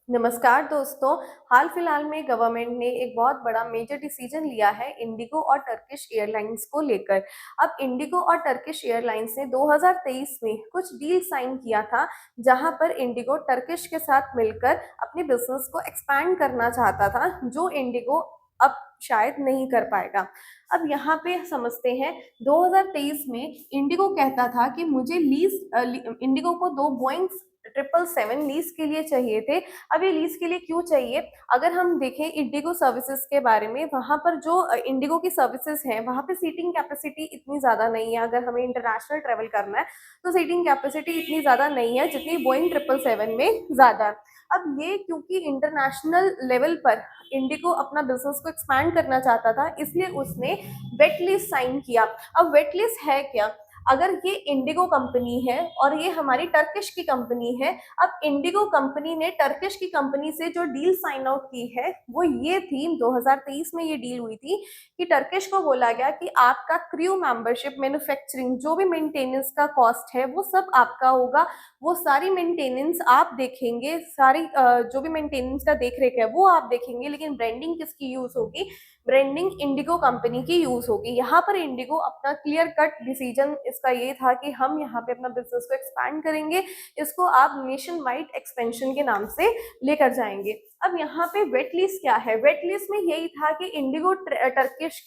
नमस्कार दोस्तों। हाल फिलहाल में गवर्नमेंट ने एक बहुत बड़ा मेजर डिसीजन लिया है इंडिगो और टर्किश एयरलाइंस को लेकर। अब इंडिगो और टर्किश एयरलाइंस ने 2023 में कुछ डील साइन किया था, जहां पर इंडिगो टर्किश के साथ मिलकर अपने बिजनेस को एक्सपैंड करना चाहता था, जो इंडिगो अब शायद नहीं कर पाएगा। अब यहाँ पे समझते हैं, 2023 में इंडिगो कहता था कि मुझे इंडिगो को दो बोइंग 777 लीज के लिए चाहिए थे। अब ये लीज के लिए क्यों चाहिए? अगर हम देखें इंडिगो सर्विसेज के बारे में, वहां पर जो इंडिगो की सर्विसेज हैं, वहां पे सीटिंग कैपेसिटी इतनी ज़्यादा नहीं है। अगर हमें इंटरनेशनल ट्रेवल करना है तो सीटिंग कैपेसिटी इतनी ज़्यादा नहीं है जितनी बोइंग 777 में ज़्यादा है। अब ये क्योंकि इंटरनेशनल लेवल पर इंडिगो अपना बिजनेस को एक्सपैंड करना चाहता था, इसलिए उसने वेट लिस्ट साइन किया। अब वेट लिस्ट है क्या? अगर ये इंडिगो कंपनी है और ये हमारी टर्किश की कंपनी है, अब इंडिगो कंपनी ने टर्किश की कंपनी से जो डील साइन आउट की है वो ये थी, 2023 में ये डील हुई थी कि टर्किश को बोला गया कि आपका क्रू मेंबरशिप, मैन्युफैक्चरिंग, जो भी मेंटेनेंस का कॉस्ट है वो सब आपका होगा। वो सारी मेंटेनेंस आप देखेंगे, सारी जो भी मेंटेनेंस का देख रेख है वो आप देखेंगे, लेकिन ब्रांडिंग किसकी यूज होगी? ब्रांडिंग इंडिगो कंपनी की यूज होगी। यहाँ पर इंडिगो अपना क्लियर कट डिसीजन इसका ये था कि हम यहाँ पे अपना बिजनेस को एक्सपैंड करेंगे, इसको आप नेशन वाइड एक्सपेंशन के नाम से लेकर जाएंगे। अब यहाँ पे वेट लिस्ट क्या है? वेट लिस्ट में यही था कि इंडिगो टर्किश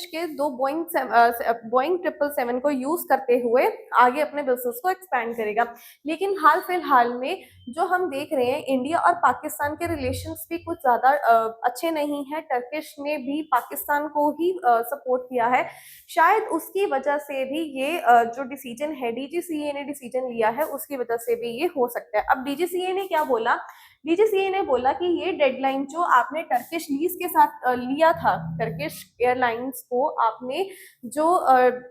के दो बोइंग 777 को यूज करते हुए आगे अपने बिजनेस को एक्सपैंड करेगा। लेकिन हाल फिलहाल में जो हम देख रहे हैं, इंडिया और पाकिस्तान के रिलेशंस भी कुछ ज़्यादा अच्छे नहीं हैं। टर्किश ने भी पाकिस्तान को ही सपोर्ट किया है। शायद उसकी वजह से भी ये जो डिसीजन है, डीजीसीए ने डिसीजन लिया है, उसकी वजह से भी ये हो सकता है। अब डीजीसीए ने क्या बोला? डीजीसीए ने बोला कि ये डेडलाइन जो आपने टर्किश लीज के साथ लिया था, टर्किश एयरलाइंस को आपने जो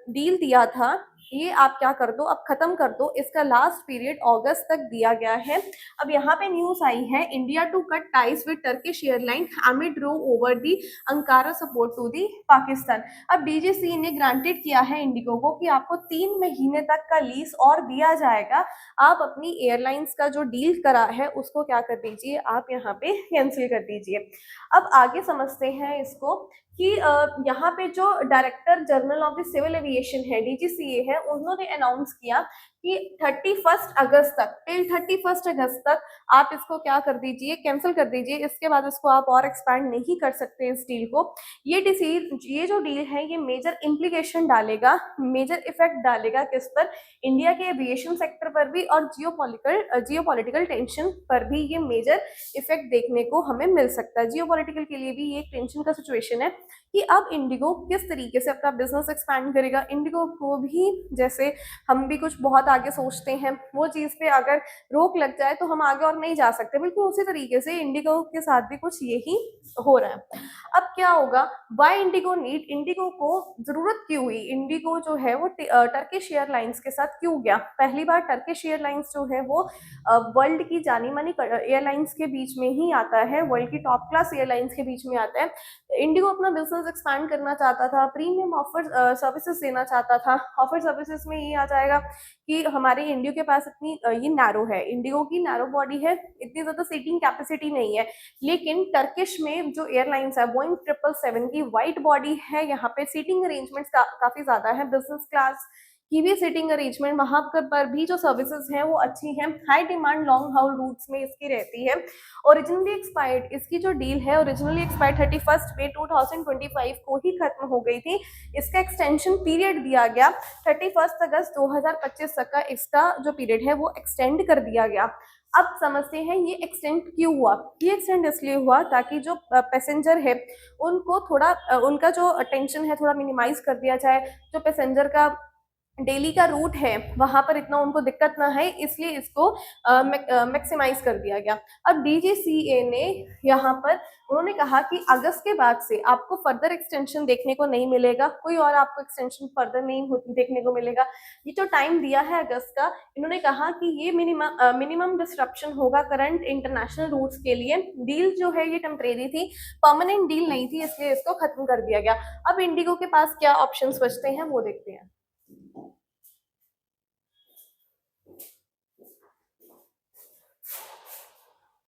डील दिया था, ये आप क्या कर दो, अब खत्म कर दो। इसका लास्ट पीरियड अगस्त तक दिया गया है। अब यहाँ पे न्यूज आई है, India to cut ties with Turkish airline amid row over the Ankara support to the Pakistan. अब डीजीसी ने ग्रांटेड किया है इंडिगो को कि आपको 3 महीने तक का लीज और दिया जाएगा। आप अपनी एयरलाइंस का जो डील करा है उसको क्या कर दीजिए, आप यहाँ पे कैंसिल कर दीजिए। अब आगे समझते हैं इसको कि यहाँ पे जो director general of the civil aviation है, डीजीसीए है, उन्होंने अनाउंस किया कि 31 अगस्त तक आप इसको क्या कर दीजिए, कैंसिल कर दीजिए। इसके बाद इसको आप और एक्सपैंड नहीं कर सकते इस डील को। ये जो डील है ये मेजर इम्प्लीकेशन डालेगा, मेजर इफेक्ट डालेगा किस पर? इंडिया के एविएशन सेक्टर पर भी और जियोपॉलिटिकल टेंशन पर भी ये मेजर इफेक्ट देखने को हमें मिल सकता है। जियोपॉलिटिकल के लिए भी ये एक टेंशन का सिचुएशन है कि अब इंडिगो किस तरीके से अपना बिजनेस एक्सपैंड करेगा। इंडिगो को भी, जैसे हम भी कुछ बहुत आगे सोचते हैं, वो चीज़ पे अगर रोक लग जाए तो हम आगे और नहीं जा सकते। बिल्कुल उसी तरीके से इंडिगो के साथ भी कुछ यही हो रहा है। अब क्या होगा? वाई इंडिगो नीड, इंडिगो को जरूरत क्यों हुई? इंडिगो जो है वो टर्किश एयरलाइंस के साथ क्यों गया? पहली बार टर्किश एयरलाइंस जो है वो वर्ल्ड की जानी मानी एयरलाइंस के बीच में ही आता है, वर्ल्ड की टॉप क्लास एयरलाइंस के बीच में आता है। इंडिगो अपना बिजनेस एक्सपैंड करना चाहता था, प्रीमियम ऑफर सर्विसेज देना चाहता था। ऑफर सर्विसेज में ये आ जाएगा कि हमारे इंडिगो के पास इतनी ये नैरो है, इंडिगो की नैरो बॉडी है, इतनी ज़्यादा सीटिंग कैपेसिटी नहीं है। लेकिन टर्किश में जो एयरलाइंस है, बोइंग 777 की वाइड बॉडी है, यहाँ पे सीटिंग अरेंजमेंट्स काफ़ी ज़्यादा है, बिजनेस क्लास की भी सीटिंग अरेंजमेंट वहां पर भी जो सर्विसेज हैं वो अच्छी हैं। हाई डिमांड लॉन्ग हाउल रूट्स में इसकी रहती है। ओरिजिनली एक्सपायर्ड, इसकी जो डील है ओरिजिनली एक्सपायर्ड 31 मई 2025 को ही खत्म हो गई थी। इसका एक्सटेंशन पीरियड दिया गया 31 अगस्त 2025 तक का, इसका जो पीरियड है वो एक्सटेंड कर दिया गया। अब समझते हैं ये एक्सटेंड क्यों हुआ। ये एक्सटेंड इसलिए हुआ ताकि जो पैसेंजर है उनको थोड़ा उनका जो टेंशन है थोड़ा मिनिमाइज कर दिया जाए। जो पैसेंजर का डेली का रूट है वहां पर इतना उनको दिक्कत ना है, इसलिए इसको मैक्सिमाइज कर दिया गया। अब डीजीसीए ने यहाँ पर उन्होंने कहा कि अगस्त के बाद से आपको फर्दर एक्सटेंशन देखने को नहीं मिलेगा, कोई और आपको एक्सटेंशन फर्दर नहीं देखने को मिलेगा। ये जो टाइम दिया है अगस्त का, इन्होंने कहा कि ये मिनिमम डिस्ट्रप्शन होगा करंट इंटरनेशनल रूट्स के लिए। डील जो है ये टेम्परेरी थी, परमानेंट डील नहीं थी, इसलिए इसको खत्म कर दिया गया। अब इंडिगो के पास क्या ऑप्शंस बचते हैं वो देखते हैं।